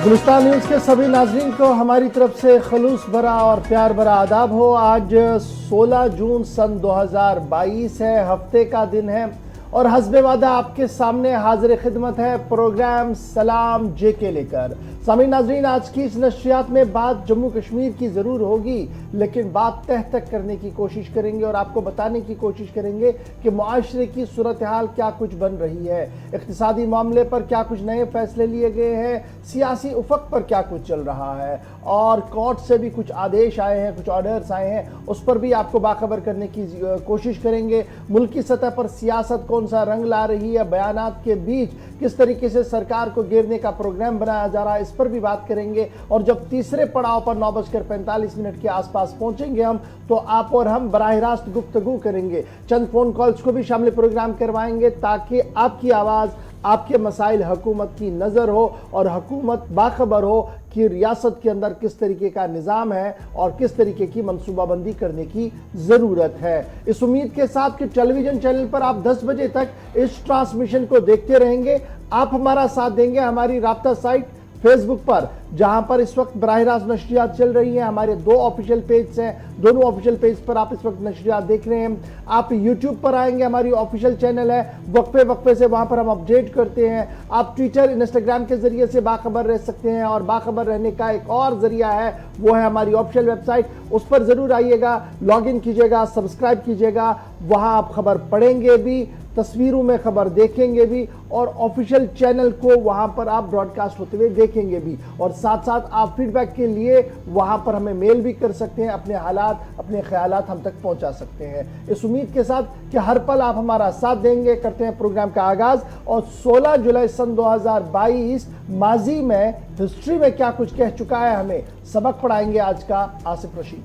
Gulistan news के सभी नाजरीन को हमारी तरफ से खलूस भरा और प्यार भरा आदाब हो। आज 16 जून सन 2022 है, हफ्ते का दिन है और हस्बे वादा आपके सामने हाजिर खिदमत है प्रोग्राम सलाम जेके लेकर। सामीन नाजरीन, आज की इस नशरियात में बात जम्मू कश्मीर की ज़रूर होगी, लेकिन बात तह तक करने की कोशिश करेंगे और आपको बताने की कोशिश करेंगे कि मुआशरे की सूरत हाल क्या कुछ बन रही है, इक़्तिसादी मामले पर क्या कुछ नए फैसले लिए गए हैं, सियासी उफक पर क्या कुछ चल रहा है और कोर्ट से भी कुछ आदेश आए हैं, कुछ ऑर्डर्स आए हैं, उस पर भी आपको बाखबर करने की कोशिश करेंगे। मुल्क की सतह पर सियासत कौन सा रंग ला रही है, बयानात के बीच किस तरीके से सरकार को घेरने का प्रोग्राम बनाया जा रहा है, इस पर भी बात करेंगे। और जब तीसरे पड़ाव पर 9:45 के आसपास पहुंचेंगे हम, तो आप और हम बराह रास्त गुफ्तगू करेंगे, चंद फोन कॉल्स को भी शामिल प्रोग्राम करवाएंगे ताकि आपकी आवाज़, आपके मसाइल हुकूमत की नज़र हो और हुकूमत बाखबर हो कि रियासत के अंदर किस तरीके का निज़ाम है और किस तरीके की मनसूबाबंदी करने की ज़रूरत है। इस उम्मीद के साथ कि टेलीविज़न चैनल पर आप 10 बजे तक इस ट्रांसमिशन को देखते रहेंगे, आप हमारा साथ देंगे हमारी राब्ता साइट फेसबुक पर, जहां पर इस वक्त बराह रास्त नशरियात चल रही हैं। हमारे 2 ऑफिशियल पेज हैं, दोनों ऑफिशियल पेज पर आप इस वक्त नशरियात देख रहे हैं। आप यूट्यूब पर आएंगे, हमारी ऑफिशियल चैनल है, वक्फे वक्फे से वहां पर हम अपडेट करते हैं। आप ट्विटर, इंस्टाग्राम के जरिए से बाखबर रह सकते हैं और बाखबर रहने का एक और जरिया है, वो है हमारी ऑफिशियल वेबसाइट। उस पर जरूर आइएगा, लॉग इन कीजिएगा, सब्सक्राइब कीजिएगा, वहां आप खबर पढ़ेंगे भी, तस्वीरों में खबर देखेंगे भी और ऑफिशियल चैनल को वहां पर आप ब्रॉडकास्ट होते हुए देखेंगे भी। और साथ साथ आप फीडबैक के लिए वहां पर हमें मेल भी कर सकते हैं, अपने हालात, अपने ख्यालात हम तक पहुंचा सकते हैं। इस उम्मीद के साथ कि हर पल आप हमारा साथ देंगे, करते हैं प्रोग्राम का आगाज। और 16 जुलाई सन 2022 माजी में हिस्ट्री में क्या कुछ कह चुका है, हमें सबक पढ़ाएंगे आज का आसिफ रशीद।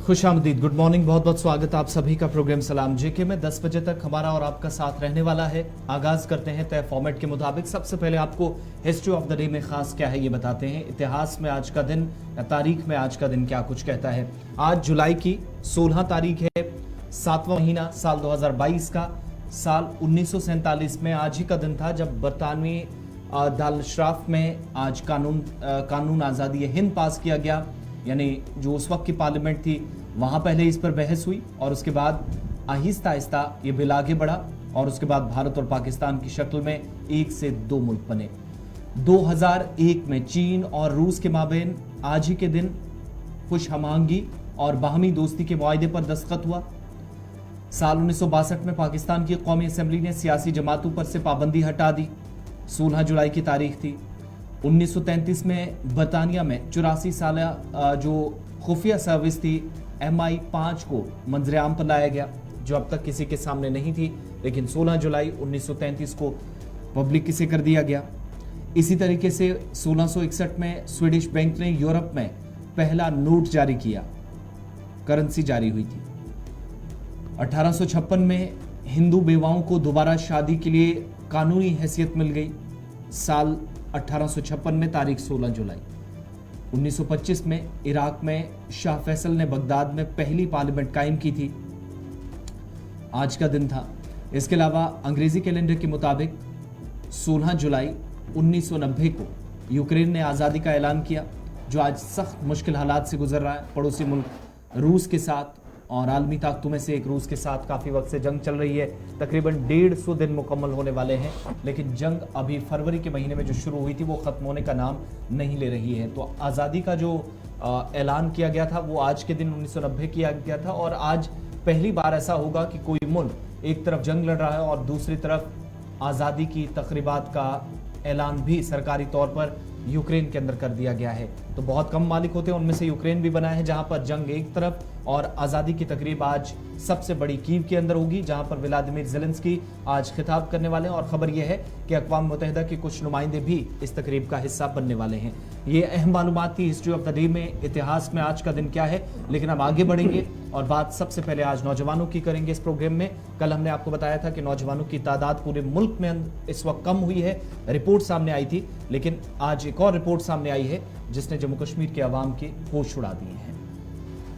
खुश आमदीद, गुड मॉर्निंग, बहुत बहुत स्वागत आप सभी का प्रोग्राम सलाम जेके में। 10 बजे तक हमारा और आपका साथ रहने वाला है। आगाज करते हैं तय फॉर्मेट के मुताबिक। सबसे पहले आपको हिस्ट्री ऑफ द डे में खास क्या है ये बताते हैं। इतिहास में आज का दिन या तारीख में आज का दिन क्या कुछ कहता है। आज जुलाई की 16 तारीख है, 7वां महीना, साल 2022 का। साल 1947 में आज ही का दिन था जब बरतानवी दारअल-अशराफ में आज कानून आज़ादी हिंद पास किया गया, यानी जो उस वक्त की पार्लियामेंट थी वहाँ पहले इस पर बहस हुई और उसके बाद आहिस्ता आहिस्ता ये बिल आगे बढ़ा और उसके बाद भारत और पाकिस्तान की शक्ल में 1 से 2 मुल्क बने। 2001 में चीन और रूस के माबेन आज ही के दिन खुश हमआहंगी और बाहमी दोस्ती के मुआहदे पर दस्तखत हुआ। साल 1962 में पाकिस्तान की कौमी असम्बली ने सियासी जमातों पर से पाबंदी हटा दी। 16 जुलाई की तारीख थी। 1933 में बरतानिया में 84 साल जो खुफिया सर्विस थी MI5 को मंजर-ए-आम पर लाया गया, जो अब तक किसी के सामने नहीं थी, लेकिन 16 जुलाई 1933 को पब्लिक से कर दिया गया। इसी तरीके से 1661 में स्वीडिश बैंक ने यूरोप में पहला नोट जारी किया, करेंसी जारी हुई थी। 1856 में हिंदू बेवाओं को दोबारा शादी के लिए कानूनी हैसियत मिल गई। साल 1856 में तारीख 16 जुलाई। 1925 में इराक में शाह फैसल ने बगदाद में पहली पार्लियामेंट कायम की थी, आज का दिन था। इसके अलावा अंग्रेजी कैलेंडर के मुताबिक 16 जुलाई 1990 को यूक्रेन ने आज़ादी का ऐलान किया, जो आज सख्त मुश्किल हालात से गुजर रहा है पड़ोसी मुल्क रूस के साथ, और आलमी ताकतों में से एक रूस के साथ काफ़ी वक्त से जंग चल रही है। तकरीबन 150 दिन मुकम्मल होने वाले हैं, लेकिन जंग अभी फरवरी के महीने में जो शुरू हुई थी वो ख़त्म होने का नाम नहीं ले रही है। तो आज़ादी का जो ऐलान किया गया था वो आज के दिन 1990 किया गया था और आज पहली बार ऐसा होगा कि कोई मुल्क एक तरफ जंग लड़ रहा है और दूसरी तरफ आज़ादी की तकरीबात का ऐलान भी सरकारी तौर पर यूक्रेन के अंदर कर दिया गया है। तो बहुत कम मालिक होते हैं, उनमें से यूक्रेन भी बना है, जहां पर जंग एक तरफ और आज़ादी की तकरीब आज सबसे बड़ी कीव के अंदर होगी, जहां पर व्लादिमीर ज़ेलेंस्की आज खिताब करने वाले हैं। और ख़बर यह है कि अक़वाम मुत्तहिदा के कुछ नुमाइंदे भी इस तकरीब का हिस्सा बनने वाले हैं। ये अहम मालूमात थी हिस्ट्री ऑफ द डे में, इतिहास में आज का दिन क्या है। लेकिन अब आगे बढ़ेंगे और बात सबसे पहले आज नौजवानों की करेंगे इस प्रोग्राम में। कल हमने आपको बताया था कि नौजवानों की तादाद पूरे मुल्क में इस वक्त कम हुई है, रिपोर्ट सामने आई थी, लेकिन आज एक और रिपोर्ट सामने आई है जिसने जम्मू कश्मीर के अवाम के होश उड़ा दिए हैं।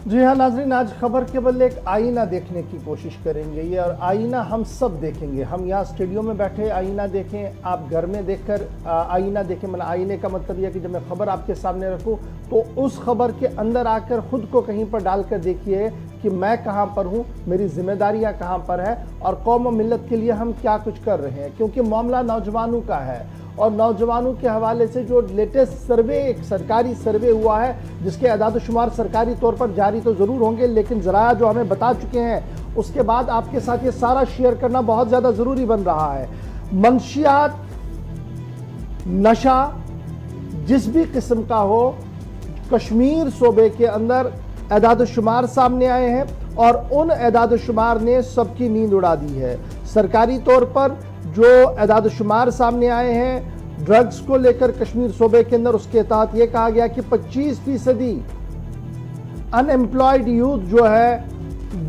जी हाँ नाजरीन, आज खबर केवल एक आईना देखने की कोशिश करेंगे ये, और आईना हम सब देखेंगे। हम यहाँ स्टूडियो में बैठे आईना देखें, आप घर में देखकर आईना देखें। मतलब आईने का मतलब यह कि जब मैं खबर आपके सामने रखूँ तो उस खबर के अंदर आकर खुद को कहीं पर डालकर देखिए कि मैं कहाँ पर हूँ, मेरी जिम्मेदारियाँ कहाँ पर है और कौम और मिल्लत के लिए हम क्या कुछ कर रहे हैं। क्योंकि मामला नौजवानों का है और नौजवानों के हवाले से जो लेटेस्ट सर्वे, एक सरकारी सर्वे हुआ है जिसके अदाद-ओ-शुमार सरकारी तौर पर जारी तो ज़रूर होंगे, लेकिन ज़राया जो हमें बता चुके हैं उसके बाद आपके साथ ये सारा शेयर करना बहुत ज़्यादा ज़रूरी बन रहा है। मंशियात, नशा जिस भी किस्म का हो, कश्मीर सूबे के अंदर अदाद-ओ-शुमार सामने आए हैं और उन अदाद-ओ-शुमार ने सबकी नींद उड़ा दी है। सरकारी तौर पर जो अदाद-ओ-शुमार सामने आए हैं ड्रग्स को लेकर कश्मीर सूबे के अंदर, उसके तहत यह कहा गया कि 25% अनएम्प्लॉयड यूथ जो है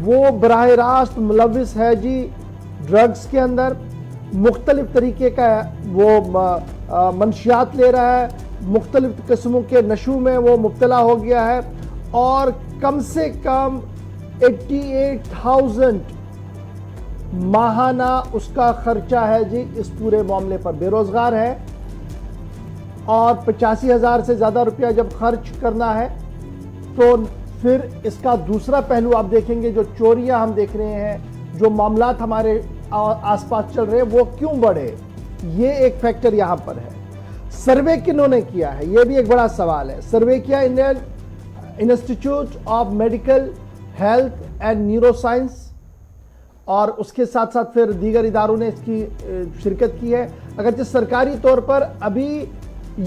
वो बराह रास्त मुलविस है जी ड्रग्स के अंदर। मुख्तलिफ तरीके का वो मंशियात ले रहा है, मुख्तलिफ किस्मों के नशों में वो मुब्तला हो गया है और कम से कम 88,000 माहाना उसका खर्चा है जी इस पूरे मामले पर। बेरोजगार है और 85,000 से ज़्यादा रुपया जब खर्च करना है तो फिर इसका दूसरा पहलू आप देखेंगे, जो चोरियां हम देख रहे हैं, जो मामलात हमारे आसपास चल रहे हैं वो क्यों बढ़े, ये एक फैक्टर यहां पर है। सर्वे किन्होंने किया है ये भी एक बड़ा सवाल है। सर्वे किया Indian institute of medical health and neuro science और उसके साथ साथ फिर दीगर इदारों ने इसकी शिरकत की है। अगरचे सरकारी तौर पर अभी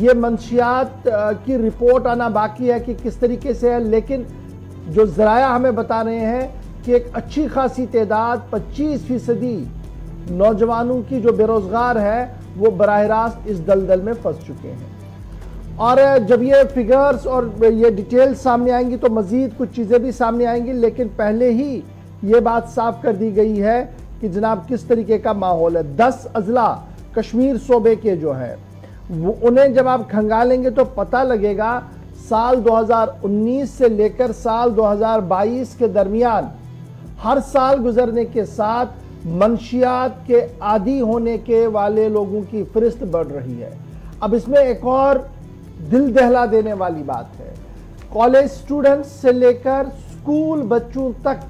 ये मंशियात की रिपोर्ट आना बाकी है कि किस तरीके से है, लेकिन जो ज़राया हमें बता रहे हैं कि एक अच्छी खासी तादाद 25% नौजवानों की जो बेरोज़गार है वो बराह रास्त इस दलदल में फंस चुके हैं। और जब ये फिगर्स और ये डिटेल्स सामने आएंगी तो मज़ीद कुछ चीज़ें भी सामने आएंगी, लेकिन पहले ही ये बात साफ कर दी गई है कि जनाब किस तरीके का माहौल है। 10 अजला कश्मीर सूबे के जो है वो, उन्हें जब आप खंगालेंगे तो पता लगेगा साल 2019 से लेकर साल 2022 के दरमियान हर साल गुजरने के साथ मंशियात के आदी होने के वाले लोगों की फहरिस्त बढ़ रही है। अब इसमें एक और दिल दहला देने वाली बात है, कॉलेज स्टूडेंट्स से लेकर स्कूल बच्चों तक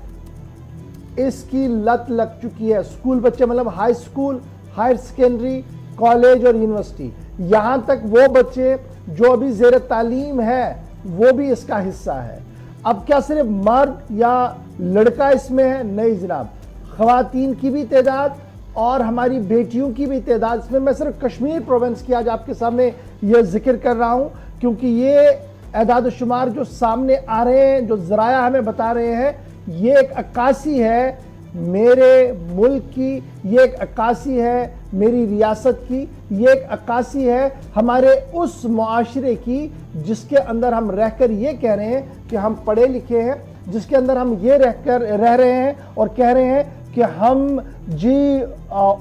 इसकी लत लग चुकी है। स्कूल बच्चे मतलब high school, higher secondary, college और यूनिवर्सिटी, यहां तक वो बच्चे जो अभी ज़ेर तालीम है वो भी इसका हिस्सा है। अब क्या सिर्फ मर्द या लड़का इसमें है? नहीं जनाब, ख़वातीन की भी तादाद और हमारी बेटियों की भी तादाद इसमें। मैं सिर्फ कश्मीर प्रोविंस की आज आपके सामने ये जिक्र कर रहा हूं क्योंकि ये अदाद-ओ-शुमार जो सामने आ रहे हैं, जो ज़राया हमें बता रहे हैं, ये एक अक्कासी है मेरे मुल्क की, ये एक अक्कासी है मेरी रियासत की, ये एक अक्कासी है हमारे उस मुआशरे की जिसके अंदर हम रहकर ये कह रहे हैं कि हम पढ़े लिखे हैं, जिसके अंदर हम ये रह रहे हैं और कह रहे हैं कि हम जी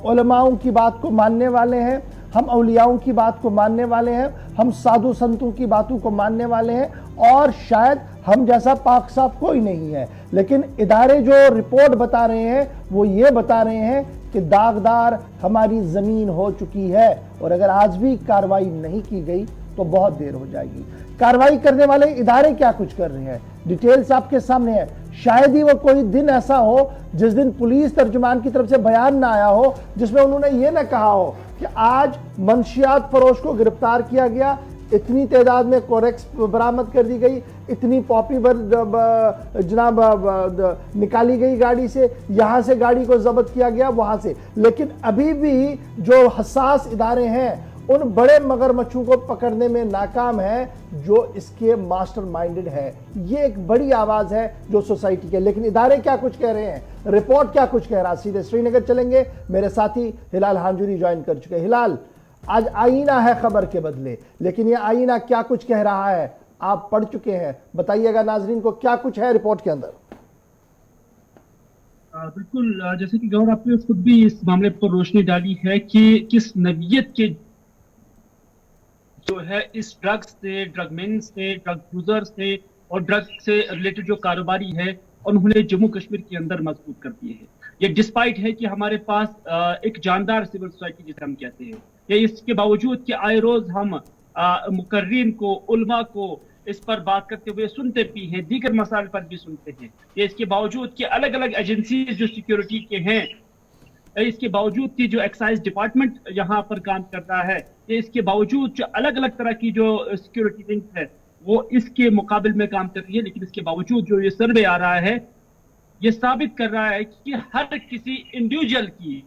उलमाओं की बात को मानने वाले हैं, हम औलियाओं की बात को मानने वाले हैं, हम साधु संतों की बातों को मानने वाले हैं और शायद हम जैसा पाक साफ कोई नहीं है। लेकिन इदारे जो रिपोर्ट बता रहे हैं वो ये बता रहे हैं कि दागदार हमारी ज़मीन हो चुकी है और अगर आज भी कार्रवाई नहीं की गई तो बहुत देर हो जाएगी। कार्रवाई करने वाले इदारे क्या कुछ कर रहे हैं, डिटेल्स आपके सामने है। शायद ही वो कोई दिन ऐसा हो जिस दिन पुलिस तर्जुमान की तरफ से बयान ना आया हो जिसमें उन्होंने ये ना कहा हो कि आज मंशियात फरोश को गिरफ्तार किया गया, इतनी तादाद में कोरेक्स बरामद कर दी गई, इतनी पॉपी जनाब निकाली गई गाड़ी से, यहाँ से गाड़ी को जब्त किया गया, वहाँ से। लेकिन अभी भी जो हसास इदारे हैं उन बड़े मगरमच्छों को पकड़ने में नाकाम है जो इसके मास्टरमाइंडेड है। ये एक बड़ी आवाज़ है जो सोसाइटी के। लेकिन इदारे क्या कुछ कह रहे हैं, रिपोर्ट क्या कुछ कह रहा है, सीधे श्रीनगर चलेंगे। मेरे साथी हिलाल हांजुरी ज्वाइन कर चुके हैं। हिलाल, आज आईना है खबर के बदले, लेकिन ये आईना क्या कुछ कह रहा है आप पढ़ चुके हैं, बताइएगा नाजरीन को क्या कुछ है रिपोर्ट के अंदर। बिल्कुल, जैसे कि गौर आपने खुद भी इस मामले पर रोशनी डाली है कि किस नवीयत के जो है इस ड्रग्स से, ड्रग मेन से, ड्रग यूजर से और ड्रग्स से रिलेटेड जो कारोबारी है उन्होंने जम्मू कश्मीर के अंदर मजबूत कर दिए हैं। ये डिस्पाइट है कि हमारे पास एक जानदार सिविल सोसाइटी जिसे हम कहते हैं, या इसके बावजूद कि आए रोज हम मुकर्रीन को, उलमा को इस पर बात करते हुए सुनते भी हैं, दीगर मसाइल पर भी सुनते हैं। ये इसके बावजूद कि अलग अलग एजेंसीज जो सिक्योरिटी के हैं, इसके बावजूद कि जो एक्साइज डिपार्टमेंट यहाँ पर काम कर रहा है, ये इसके बावजूद जो अलग अलग तरह की जो सिक्योरिटी विंग है वो इसके मुकाबले में काम कर रही है, लेकिन इसके बावजूद जो ये सर्वे आ रहा है ये साबित कर रहा है कि हर किसी इंडिविजुअल की,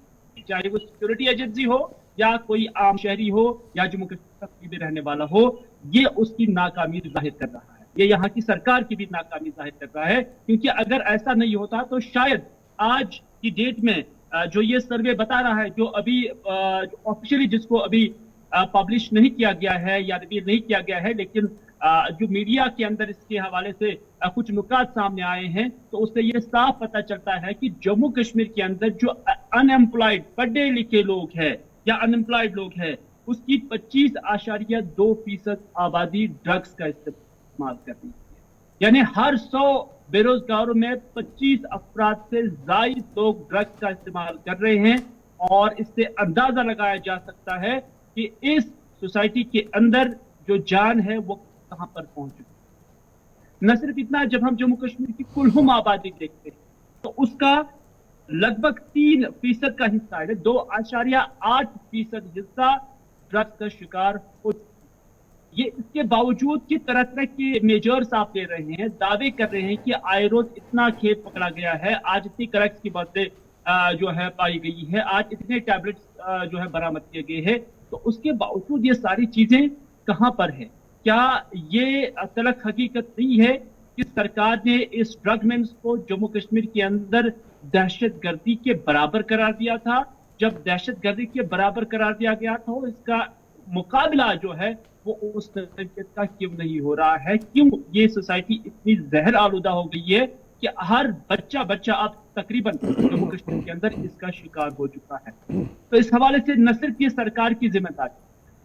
चाहे वो सिक्योरिटी एजेंसी हो या कोई आम शहरी हो या जम्मू कश्मीर में रहने वाला हो, ये उसकी नाकामी जाहिर कर रहा है। ये यहाँ की सरकार की भी नाकामी जाहिर कर रहा है, क्योंकि अगर ऐसा नहीं होता तो शायद आज की डेट में जो ये सर्वे बता रहा है, जो अभी ऑफिशियली जिसको अभी पब्लिश नहीं किया गया है या रिवील नहीं किया गया है, लेकिन जो मीडिया के अंदर इसके हवाले से कुछ नुकात सामने आए हैं, तो उससे ये साफ पता चलता है कि जम्मू कश्मीर के अंदर जो अनएम्प्लॉयड पढ़े लिखे लोग हैं या अनएम्प्लॉयड लोग हैं, उसकी 25.2% आबादी ड्रग्स का इस्तेमाल कर रही है। यानी हर 100 बेरोजगारों में 25 अफराद से ज्यादा लोग ड्रग्स का इस्तेमाल कर रहे हैं, और इससे अंदाजा लगाया जा सकता है कि इस सोसाइटी के अंदर जो जान है वो कहां पर पहुंच चुकी है। न सिर्फ इतना, जब हम जम्मू कश्मीर की कुलहुम आबादी देखते हैं तो उसका लगभग 3% का हिस्सा है, 2.8% हिस्सा ड्रग्स का शिकार हो चुका है। ये इसके बावजूद कि तरह तरह के मेजर्स आप ले रहे हैं, दावे कर रहे हैं कि आए रोज इतना खेत पकड़ा गया है, आज इतनी क्रैक्स की बातें जो है पाई गई है, आज इतने टैबलेट्स जो है बरामद किए गए हैं, तो उसके बावजूद ये सारी चीजें कहां पर है? क्या ये तलख हकीकत नहीं है कि सरकार ने इस ड्रग मेन्स को जम्मू कश्मीर के अंदर दहशतगर्दी के बराबर करार दिया था? जब दहशतगर्दी के बराबर करार दिया गया था, इसका मुकाबला जो है वो उस तरीके का क्यों नहीं हो रहा है? क्यों ये सोसाइटी इतनी जहर आलूदा हो गई है कि हर बच्चा अब तकरीबन जम्मू कश्मीर के अंदर इसका शिकार हो चुका है? तो इस हवाले से न सिर्फ ये सरकार की जिम्मेदारी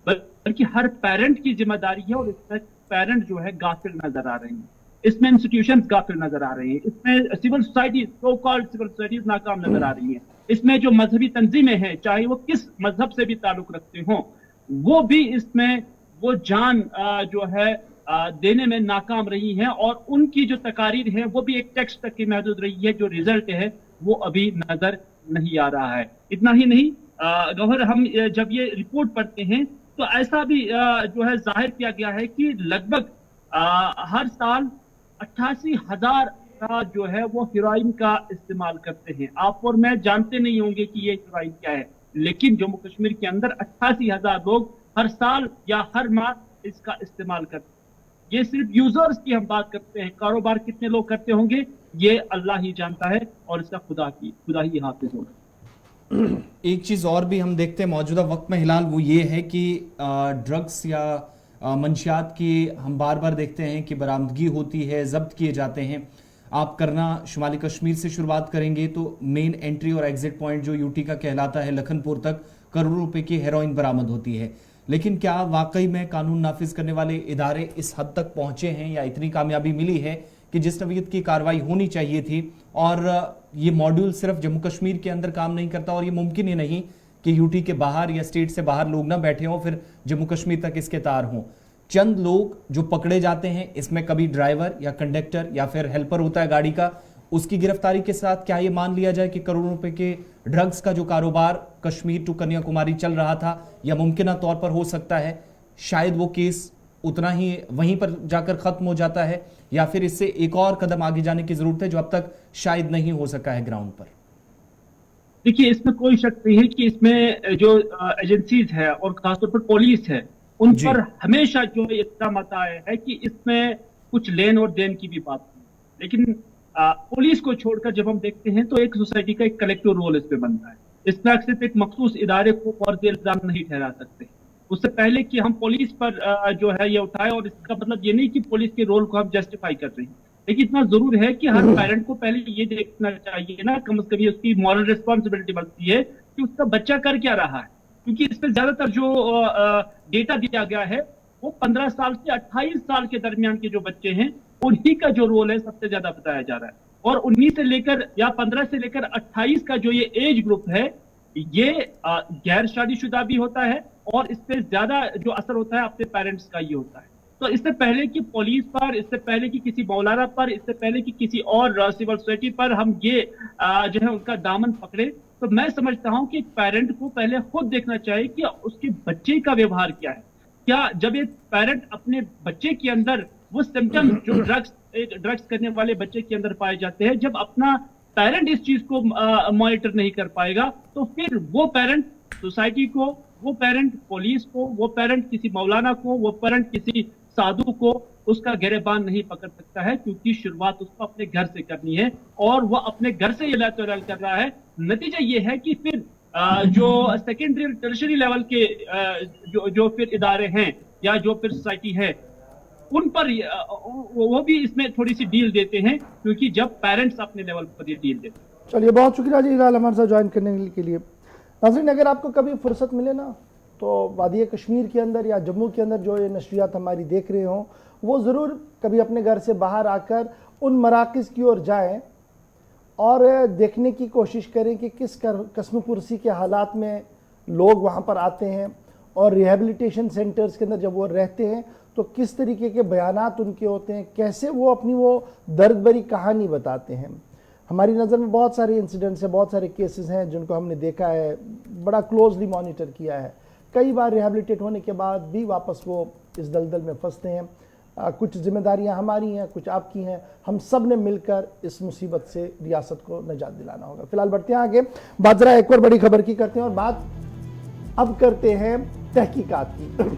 बल्कि हर पेरेंट की जिम्मेदारी है, और इसमें पेरेंट जो है गाफिल नजर आ रहे हैं, इसमें इंस्टीट्यूशंस गाफिल नजर आ रहे हैं, इसमें civil society, so called civil societies नाकाम नजर आ रही हैं, इसमें जो मजहबी तंजीमें हैं, चाहे वो किस मजहब से भी ताल्लुक रखते हों, वो भी इसमें वो जान जो है देने में नाकाम रही हैं, और उनकी जो तकारीर है वो भी एक टेक्स्ट तक की महदूद रही है, जो रिजल्ट है वो अभी नजर नहीं आ रहा है। इतना ही नहीं, गौहर, हम जब ये रिपोर्ट पढ़ते हैं तो ऐसा भी जो है जाहिर किया गया है कि लगभग हर साल 88,000 का जो है वो हीरोइन का इस्तेमाल करते हैं। आप और मैं जानते नहीं होंगे कि ये हीरोइन क्या है, लेकिन जम्मू कश्मीर के अंदर 88,000 लोग हर साल या हर माह इसका इस्तेमाल करते हैं। ये सिर्फ यूजर्स की हम बात करते हैं, कारोबार कितने लोग करते होंगे ये अल्लाह ही जानता है, और इसका खुदा ही हाफिज होगा। एक चीज़ और भी हम देखते हैं मौजूदा वक्त में हिलाल, वो ये है कि ड्रग्स या मंशियात की हम बार बार देखते हैं कि बरामदगी होती है, जब्त किए जाते हैं। आप करना शुमाली कश्मीर से शुरुआत करेंगे तो मेन एंट्री और एग्जिट पॉइंट जो यूटी का कहलाता है, लखनपुर तक करोड़ों रुपए की हेरोइन बरामद होती है। लेकिन क्या वाकई में कानून नाफिज करने वाले इदारे इस हद तक पहुंचे हैं, या इतनी कामयाबी मिली है कि जिस नवीयत की कार्रवाई होनी चाहिए थी? और ये मॉड्यूल सिर्फ जम्मू कश्मीर के अंदर काम नहीं करता, और ये मुमकिन ही नहीं कि यूटी के बाहर या स्टेट से बाहर लोग ना बैठे हों फिर जम्मू कश्मीर तक इसके तार हों। चंद लोग जो पकड़े जाते हैं, इसमें कभी ड्राइवर या कंडक्टर या फिर हेल्पर होता है गाड़ी का, उसकी गिरफ्तारी के साथ क्या ये मान लिया जाए कि करोड़ों रुपए के ड्रग्स का जो कारोबार कश्मीर टू कन्याकुमारी चल रहा था, या मुमकिन तौर पर हो सकता है शायद वो केस उतना ही वहीं पर जाकर खत्म हो जाता है, या फिर इससे एक और कदम आगे जाने की जरूरत है जो अब तक शायद नहीं हो सका है ग्राउंड पर? देखिए, इसमें कोई शक नहीं है कि इसमें जो एजेंसीज है और खासतौर पर पुलिस है, उन पर हमेशा जो इल्जाम आता है कि इसमें कुछ लेन और देन की भी बात है। लेकिन पुलिस को छोड़कर जब हम देखते हैं तो एक सोसाइटी का एक कलेक्टिव रोल इस पे बनता है। इसमें सिर्फ एक मखसूस इदारे को फर्ज इल्जाम नहीं ठहरा सकते। उससे पहले कि हम पुलिस पर जो है ये उठाए, और इसका मतलब ये नहीं कि पुलिस के रोल को हम जस्टिफाई कर रहे हैं, लेकिन इतना जरूर है कि हर पेरेंट को पहले ये देखना चाहिए ना, कम से कम उसकी मॉरल रिस्पॉन्सिबिलिटी बनती है कि उसका बच्चा कर क्या रहा है। क्योंकि इसमें ज्यादातर जो डेटा दिया गया है वो 15 साल से 28 साल के दरमियान के जो बच्चे हैं उन्हीं का जो रोल है सबसे ज्यादा बताया जा रहा है। और 19 से लेकर या 15 से लेकर 28 का जो ये एज ग्रुप है, ये गैर शादीशुदा भी होता है और इस पे ज्यादा जो असर होता है अपने पेरेंट्स का ये होता है। तो इससे पहले कि पुलिस पर, इससे पहले कि किसी मौलाना पर, इससे पहले कि किसी और सिविल सोसाइटी पर हम ये जो है उनका दामन पकड़े, तो मैं समझता हूं कि पेरेंट को पहले खुद देखना चाहिए कि उसके बच्चे का व्यवहार क्या है। क्या जब एक पेरेंट अपने बच्चे के अंदर वो सिम्टम जो ड्रग्स करने वाले बच्चे के अंदर पाए जाते हैं, जब अपना पेरेंट इस चीज को मॉनिटर नहीं कर पाएगा, तो फिर वो पेरेंट सोसाइटी को, वो पेरेंट पुलिस को, वो पेरेंट किसी मौलाना को, वो पेरेंट किसी साधु को उसका गिरबान नहीं पकड़ सकता है, क्योंकि शुरुआत उसको अपने घर से करनी है और वो अपने घर से ये लातोलाल कर रहा है। नतीजा ये है कि फिर जो सेकेंडरी टर्शरी लेवल के जो फिर इदारे हैं या जो फिर सोसाइटी है, उन पर वो भी इसमें थोड़ी सी डील देते हैं, क्योंकि जब पेरेंट्स अपने लेवल पर ये डील देते हैं। चलिए, बहुत शुक्रिया जी हिलाल हमारे साथ ज्वाइन करने के लिए। नाज़रीन, अगर आपको कभी फुर्सत मिले ना, तो वादी कश्मीर के अंदर या जम्मू के अंदर जो ये नशरियात हमारी देख रहे हों, वो ज़रूर कभी अपने घर से बाहर आकर उन मराकज़ की ओर जाएं और देखने की कोशिश करें कि किस कस्म पुरसी के हालात में लोग वहाँ पर आते हैं, और रिहेबिलिटेशन सेंटर्स के अंदर जब वो रहते हैं तो किस तरीके के बयानात उनके होते हैं, कैसे वो अपनी वो दर्द भरी कहानी बताते हैं। हमारी नज़र में बहुत सारे इंसिडेंट्स हैं, बहुत सारे केसेस हैं जिनको हमने देखा है, बड़ा क्लोजली मॉनिटर किया है। कई बार रिहेबिलिटेट होने के बाद भी वापस वो इस दलदल में फंसते हैं। कुछ जिम्मेदारियां हमारी हैं, कुछ आपकी हैं, हम सब ने मिलकर इस मुसीबत से रियासत को निजात दिलाना होगा। फिलहाल बढ़ते हैं आगे, बात जरा एक और बड़ी खबर की करते हैं, और बात अब करते हैं तहकीकात की।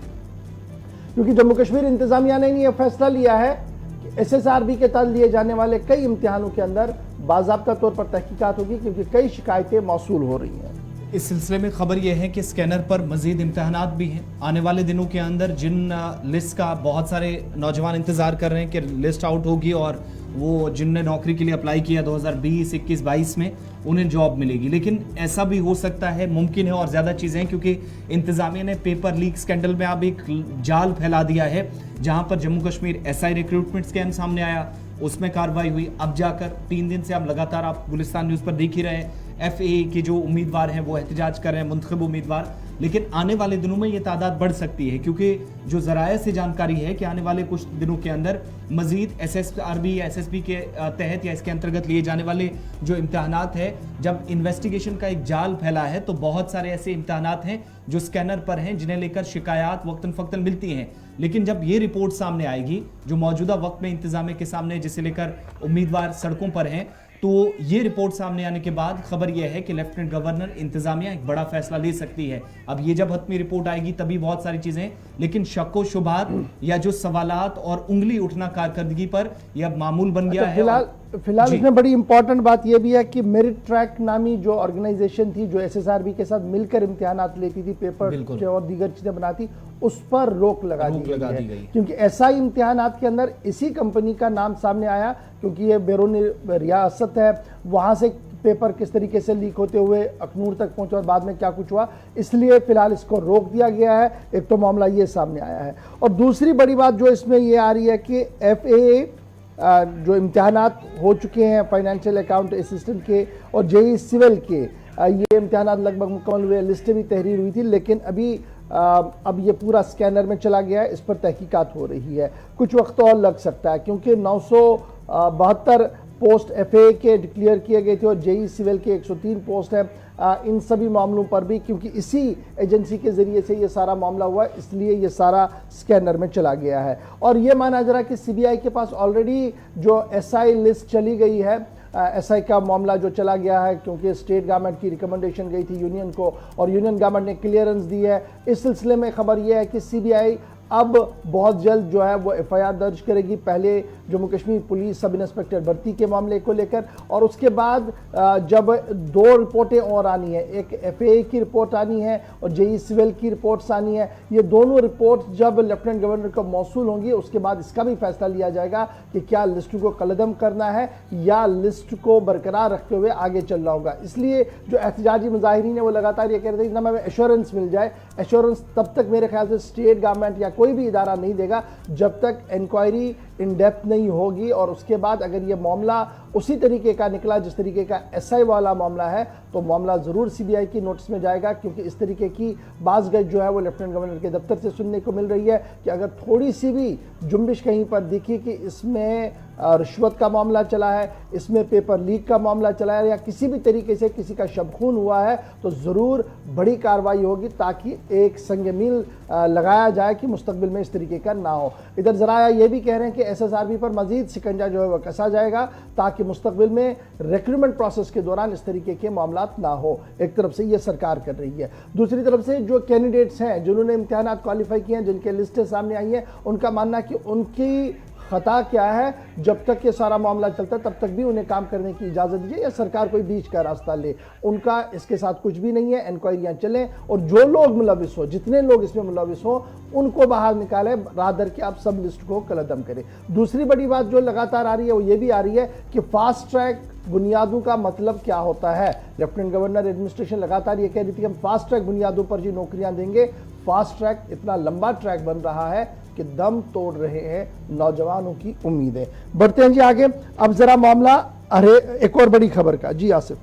क्योंकि जम्मू कश्मीर इंतजामिया ने यह फैसला लिया है कि SSRB के तहत लिए जाने वाले कई इम्तिहानों के अंदर बाज़ाब्ता तौर पर तहकीकात होगी, क्योंकि कई शिकायतें मौसूल हो रही हैं। इस सिलसिले में खबर यह है कि स्कैनर पर मजीद इम्तहानात भी हैं। आने वाले दिनों के अंदर जिन लिस्ट का बहुत सारे नौजवान इंतज़ार कर रहे हैं कि लिस्ट आउट होगी और वो जिनने नौकरी के लिए अप्लाई किया 2020, 21, 22 में, उन्हें जॉब मिलेगी। लेकिन ऐसा भी हो सकता है, मुमकिन है और ज़्यादा चीज़ें, क्योंकि इंतज़ामिया ने पेपर लीक स्कैंडल में अब एक जाल फैला दिया है, जहाँ पर Jammu Kashmir SI recruitment scam सामने आया, उसमें कार्रवाई हुई। अब जाकर 3 दिन से हम लगातार, आप गुलिस्तान न्यूज़ पर देख ही रहे हैं, FAA के जो उम्मीदवार हैं वो एहतजाज कर रहे हैं, मुंतखब उम्मीदवार। लेकिन आने वाले दिनों में ये तादाद बढ़ सकती है, क्योंकि जो ज़राए से जानकारी है कि आने वाले कुछ दिनों के अंदर मजीद SSRB या SSB के तहत या इसके अंतर्गत लिए जाने वाले जो इम्तहानात है, जब इन्वेस्टिगेशन का एक जाल फैला है, तो बहुत सारे ऐसे इम्तहानात हैं जो स्कैनर पर हैं, जिन्हें लेकर शिकायत वक्तन फ़क्तन मिलती हैं। लेकिन जब ये रिपोर्ट सामने आएगी जो मौजूदा वक्त में इंतजामिया के सामने, जिसे लेकर उम्मीदवार सड़कों पर हैं, तो ये रिपोर्ट सामने आने के बाद खबर यह है कि लेफ्टिनेंट गवर्नर इंतजामिया एक बड़ा फैसला ले सकती है। अब ये जब हतमी रिपोर्ट आएगी तभी बहुत सारी चीजें, लेकिन शक व शुबहात या जो सवालात और उंगली उठना कारकर्दगी पर यह अब मामूल बन गया है। फिलहाल इसमें बड़ी इंपॉर्टेंट बात यह भी है कि मेरिट ट्रैक नामी जो ऑर्गेनाइजेशन थी, जो SSRB के साथ मिलकर इम्तिहानात लेती थी, पेपर और दीगर चीजें बनाती, उस पर रोक लगा दी गई, क्योंकि SI इम्तिहानात के अंदर इसी कंपनी का नाम सामने आया, क्योंकि ये बैरूनी रियासत है, वहां से पेपर किस तरीके से लीक होते हुए अखनूर तक पहुंचे और बाद में क्या कुछ हुआ, इसलिए फिलहाल इसको रोक दिया गया है। एक तो मामला ये सामने आया है, और दूसरी बड़ी बात जो इसमें ये आ रही है कि FAA जो इम्तिहानात हो चुके हैं फाइनेंशियल अकाउंट असिस्टेंट के और JEE सिविल के, ये इम्तिहानात लगभग मुकम्मल हुए, लिस्टें भी तहरीर हुई थी, लेकिन अभी अब ये पूरा स्कैनर में चला गया है, इस पर तहकीकात हो रही है। कुछ वक्त और लग सकता है, क्योंकि 972 पोस्ट FAA के डिक्लेयर किए गए थे और JEE सिविल के 103 पोस्ट हैं। इन सभी मामलों पर भी, क्योंकि इसी एजेंसी के ज़रिए से ये सारा मामला हुआ है, इसलिए ये सारा स्कैनर में चला गया है। और ये माना जा रहा है कि CBI के पास ऑलरेडी जो SI लिस्ट चली गई है, SI का मामला जो चला गया है, क्योंकि स्टेट गवर्नमेंट की रिकमेंडेशन गई थी यूनियन को और यूनियन गवर्नमेंट ने क्लियरेंस दी है। इस सिलसिले में खबर यह है कि CBI अब बहुत जल्द जो है वो FIR दर्ज करेगी, पहले Jammu Kashmir police sub inspector भर्ती के मामले को लेकर, और उसके बाद जब 2 रिपोर्टें और आनी है, एक FAA की रिपोर्ट आनी है और JEE सिविल की रिपोर्ट्स आनी है। ये दोनों रिपोर्ट जब लेफ्टिनेंट गवर्नर को मौसूल होंगी, उसके बाद इसका भी फैसला लिया जाएगा कि क्या लिस्ट को कलदम करना है या लिस्ट को बरकरार रखते हुए आगे चलना होगा। इसलिए जो एहतजाजी मुजाहिरीन है वो लगातार ये कह रहे थे कि हमें एश्योरेंस मिल जाए। एश्योरेंस तब तक मेरे ख्याल से स्टेट गवर्नमेंट या कोई भी इदारा नहीं देगा जब तक इंक्वायरी इन डेप्थ नहीं होगी और उसके बाद अगर ये मामला उसी तरीके का निकला जिस तरीके का एसआई वाला मामला है तो मामला ज़रूर सीबीआई की नोटिस में जाएगा, क्योंकि इस तरीके की बाज़गश जो है वो लेफ्टिनेंट गवर्नर के दफ्तर से सुनने को मिल रही है कि अगर थोड़ी सी भी जुम्बिश कहीं पर दिखी कि इसमें रिश्वत का मामला चला है, इसमें पेपर लीक का मामला चला है या किसी भी तरीके से किसी का शबखून हुआ है तो ज़रूर बड़ी कार्रवाई होगी, ताकि एक संग मील लगाया जाए कि मुस्तकबिल में इस तरीके का ना हो। इधर ज़राया ये भी कह रहे हैं कि एसएसआरबी पर मजीद शिकंजा जो है वह कसा जाएगा ताकि मुस्तकबिल में रिक्रूटमेंट प्रोसेस के दौरान इस तरीके के मामला ना हो। एक तरफ से ये सरकार कर रही है, दूसरी तरफ से जो कैंडिडेट्स हैं जिन्होंने इम्तिहानात क्वालिफाई किए हैं, जिनके लिस्टें सामने आई हैं, उनका मानना कि उनकी खता क्या है, जब तक ये सारा मामला चलता है तब तक भी उन्हें काम करने की इजाज़त दीजिए या सरकार कोई बीच का रास्ता ले। उनका इसके साथ कुछ भी नहीं है, इंक्वायरियाँ चलें और जो लोग मुलविस हो, जितने लोग इसमें मुलविस हो उनको बाहर निकालें, रादर कि आप सब लिस्ट को कलअदम करें। दूसरी बड़ी बात जो लगातार आ रही है वो ये भी आ रही है कि फास्ट ट्रैक बुनियादों का मतलब क्या होता है। लेफ्टिनेंट गवर्नर एडमिनिस्ट्रेशन लगातार ये कह रही थी कि हम फास्ट ट्रैक बुनियादों पर जी नौकरियां देंगे। फास्ट ट्रैक इतना लंबा ट्रैक बन रहा है कि दम तोड़ रहे हैं नौजवानों की उम्मीदें। बढ़ते हैं जी आगे, अब जरा मामला अरे एक और बड़ी खबर का। जी आसिफ।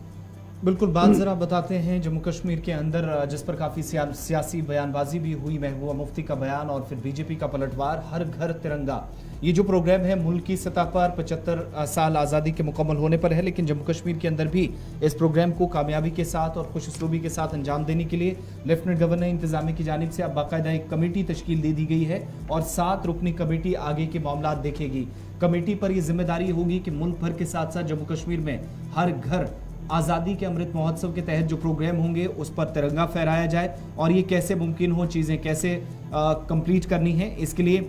बिल्कुल, बात जरा बताते हैं जम्मू कश्मीर के अंदर जिस पर काफ़ी सियासी बयानबाजी भी हुई, महबूबा मुफ्ती का बयान और फिर बीजेपी का पलटवार, हर घर तिरंगा। ये जो प्रोग्राम है मुल्क की सतह पर 75 साल आज़ादी के मुकम्मल होने पर है, लेकिन जम्मू कश्मीर के अंदर भी इस प्रोग्राम को कामयाबी के साथ और खुश उसलूबी के साथ अंजाम देने के लिए लेफ्टिनेंट गवर्नर इंतजामिया की जानिब से अब बाकायदा एक कमेटी तश्कील दे दी गई है और 7 रुकनी कमेटी आगे के मामला देखेगी। कमेटी पर यह जिम्मेदारी होगी कि मुल्क भर के साथ साथ जम्मू कश्मीर में हर घर आज़ादी के अमृत महोत्सव के तहत जो प्रोग्राम होंगे उस पर तिरंगा फहराया जाए और ये कैसे मुमकिन हो, चीज़ें कैसे कंप्लीट करनी है, इसके लिए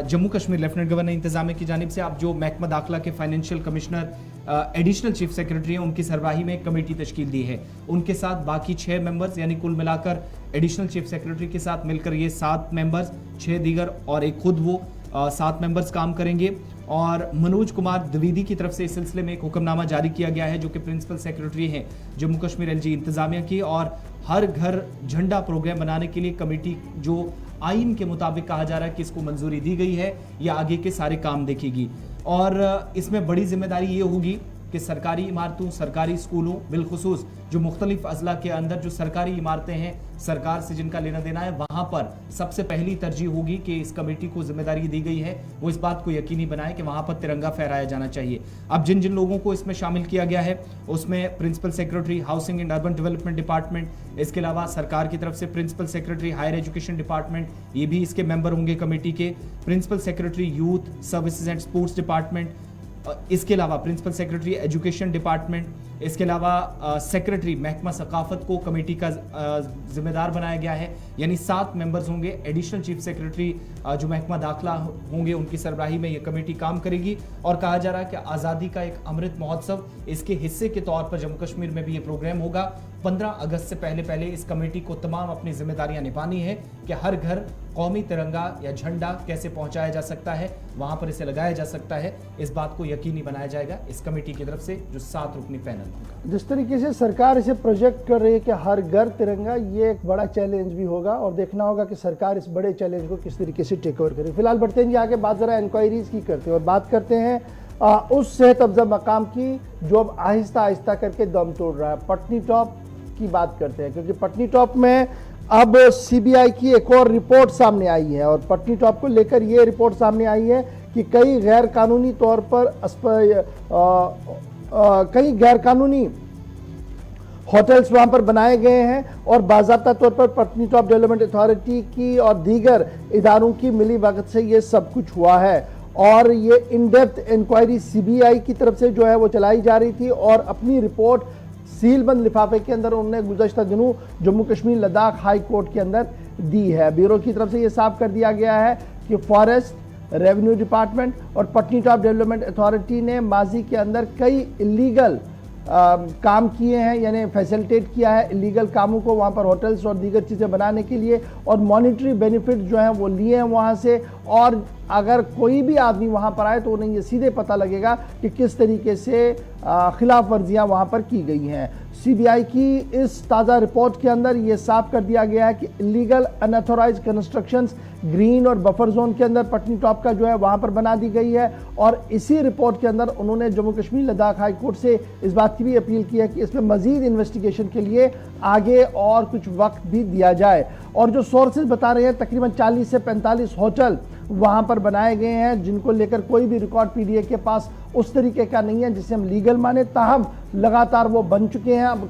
जम्मू कश्मीर लेफ्टिनेंट गवर्नर इंतजामिया की जानिब से आप जो महकमा दाखिला के financial commissioner additional chief secretary हैं उनकी सरबराही में एक कमेटी तश्कील दी है। उनके साथ बाकी 6 मेंबर्स यानी कुल मिलाकर एडिशनल चीफ सेक्रेटरी के साथ मिलकर ये 7 मेंबर्स, 6 दीगर और एक खुद वो 7 मेंबर्स काम करेंगे। और मनोज कुमार द्विवेदी की तरफ से इस सिलसिले में एक हुक्मनामा जारी किया गया है जो कि प्रिंसिपल सेक्रेटरी हैं जम्मू कश्मीर एलजी इंतजामिया की, और हर घर झंडा प्रोग्राम बनाने के लिए कमेटी जो आइन के मुताबिक कहा जा रहा है कि इसको मंजूरी दी गई है, ये आगे के सारे काम देखेगी। और इसमें बड़ी जिम्मेदारी ये होगी कि सरकारी इमारतों, सरकारी स्कूलों, बिलखुसूस जो मुख्तलिफ अजला के अंदर जो सरकारी इमारतें हैं, सरकार से जिनका लेना देना है, वहां पर सबसे पहली तरजीह होगी कि इस कमेटी को जिम्मेदारी दी गई है वो इस बात को यकीनी बनाए कि वहां पर तिरंगा फहराया जाना चाहिए। अब जिन जिन लोगों को इसमें शामिल किया गया है उसमें principal secretary housing and urban development department, इसके अलावा सरकार की तरफ से principal secretary higher education department, ये भी इसके मेंबर होंगे कमेटी के, principal secretary youth services and sports department, इसके अलावा प्रिंसिपल सेक्रेटरी एजुकेशन डिपार्टमेंट, इसके अलावा सेक्रेटरी महकमा सकाफत को कमेटी का जिम्मेदार बनाया गया है। यानी 7 मेंबर्स होंगे। एडिशनल चीफ सेक्रेटरी जो महकमा दाखिला होंगे उनकी सरबराही में ये कमेटी काम करेगी। और कहा जा रहा है कि आज़ादी का एक अमृत महोत्सव, इसके हिस्से के तौर पर जम्मू कश्मीर में भी ये प्रोग्राम होगा। 15 अगस्त से पहले इस कमेटी को तमाम अपनी जिम्मेदारियां निभानी है कि हर घर कौमी तिरंगा या झंडा कैसे पहुंचाया जा सकता है, वहां पर इसे लगाया जा सकता है, इस बात को यकीनी बनाया जाएगा इस कमेटी की तरफ से जो 7 रुकनी पैनल होगा। जिस तरीके से सरकार इसे प्रोजेक्ट कर रही है कि हर घर तिरंगा, ये एक बड़ा चैलेंज भी होगा और देखना होगा कि सरकार इस बड़े चैलेंज को किस तरीके से टेक ओवर करे। फिलहाल बढ़ते हैं आगे, बात जरा इंक्वायरीज की करते हैं और बात करते हैं उस सेहत अफजा मकाम की जो अब आहिस्ता आहिस्ता करके दम तोड़ रहा है। पटनी टॉप की बात करते हैं क्योंकि पटनी टॉप में अब सीबीआई की एक और रिपोर्ट सामने आई है और पटनी टॉप को लेकर ये रिपोर्ट सामने आई है कि कई गैर कानूनी तौर पर कई गैर कानूनी होटल्स वहां पर बनाए गए हैं और बाज़ाब्ता तौर पर पटनी टॉप डेवलपमेंट अथॉरिटी की और दीगर इदारों की मिली भगत से ये सब कुछ हुआ है। और ये इन डेप्थ इंक्वायरी सीबीआई की तरफ से जो है वो चलाई जा रही थी और अपनी रिपोर्ट सीलबंद लिफाफे के अंदर उन्होंने गुज़श्ता दिनों जम्मू कश्मीर लद्दाख हाई कोर्ट के अंदर दी है। ब्यूरो की तरफ से ये साफ कर दिया गया है कि फॉरेस्ट, रेवेन्यू डिपार्टमेंट और पटनी टॉप डेवलपमेंट अथॉरिटी ने माजी के अंदर कई इलीगल काम किए हैं, यानी फैसिलिटेट किया है इलीगल कामों को वहाँ पर होटल्स और दीगर चीज़ें बनाने के लिए और मॉनिटरी बेनिफिट जो हैं वो लिए हैं वहाँ से। और अगर कोई भी आदमी वहाँ पर आए तो उन्हें ये सीधे पता लगेगा कि किस तरीके से खिलाफ वर्जियाँ वहाँ पर की गई हैं। सीबीआई की इस ताज़ा रिपोर्ट के अंदर ये साफ कर दिया गया है कि इलीगल अनऑथोराइज्ड कंस्ट्रक्शंस ग्रीन और बफर जोन के अंदर पटनी टॉप का जो है वहां पर बना दी गई है। और इसी रिपोर्ट के अंदर उन्होंने जम्मू कश्मीर लद्दाख हाई कोर्ट से इस बात की भी अपील की है कि इसमें मजीद इन्वेस्टिगेशन के लिए आगे और कुछ वक्त भी दिया जाए। और जो सोर्सेज बता रहे हैं तकरीबन 40 से 45 होटल वहां पर बनाए गए हैं जिनको लेकर कोई भी रिकॉर्ड पीडीए के पास उस तरीके का नहीं है जिसे हम लीगल माने, ताहम लगातार वो बन चुके हैं, अब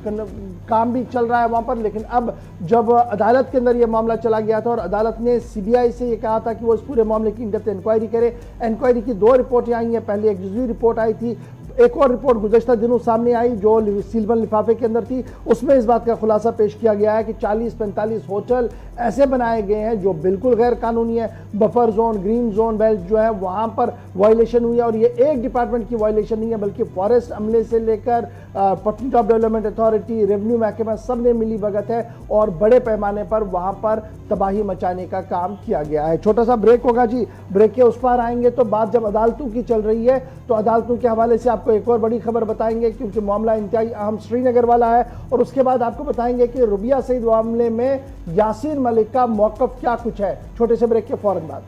काम भी चल रहा है वहां पर। लेकिन अब जब अदालत के अंदर ये मामला चला गया था और अदालत ने सीबीआई से ये कहा था कि वो इस पूरे मामले की इन-डेप्थ इंक्वायरी करे, इंक्वायरी की 2 रिपोर्टें आई हैं। पहले एक जुज़वी रिपोर्ट आई थी, एक और रिपोर्ट गुज़श्ता दिनों सामने आई जो सीलबंद लिफाफे के अंदर थी। उसमें इस बात का खुलासा पेश किया गया है कि 40-45 होटल ऐसे बनाए गए हैं जो बिल्कुल गैर कानूनी है। Buffer zone, green zone belt जो है वहां पर वायलेशन हुई है। और ये एक डिपार्टमेंट की वायलेशन नहीं है बल्कि फॉरेस्ट अमले से लेकर Patni top development authority, revenue महकमा सब ने मिली भगत है और बड़े पैमाने पर वहां पर तबाही मचाने का काम किया गया है। छोटा सा ब्रेक होगा जी, ब्रेक के उस पार आएंगे तो बात जब अदालतों की चल रही है तो अदालतों के हवाले से आपको एक और बड़ी खबर बताएंगे क्योंकि मामला इंतहाई अहम श्रीनगर वाला है। और उसके बाद आपको बताएंगे कि रुबिया सईद मामले में यासीन मलिक का मौक़िफ़ क्या कुछ है। छोटे से ब्रेक के फौरन बाद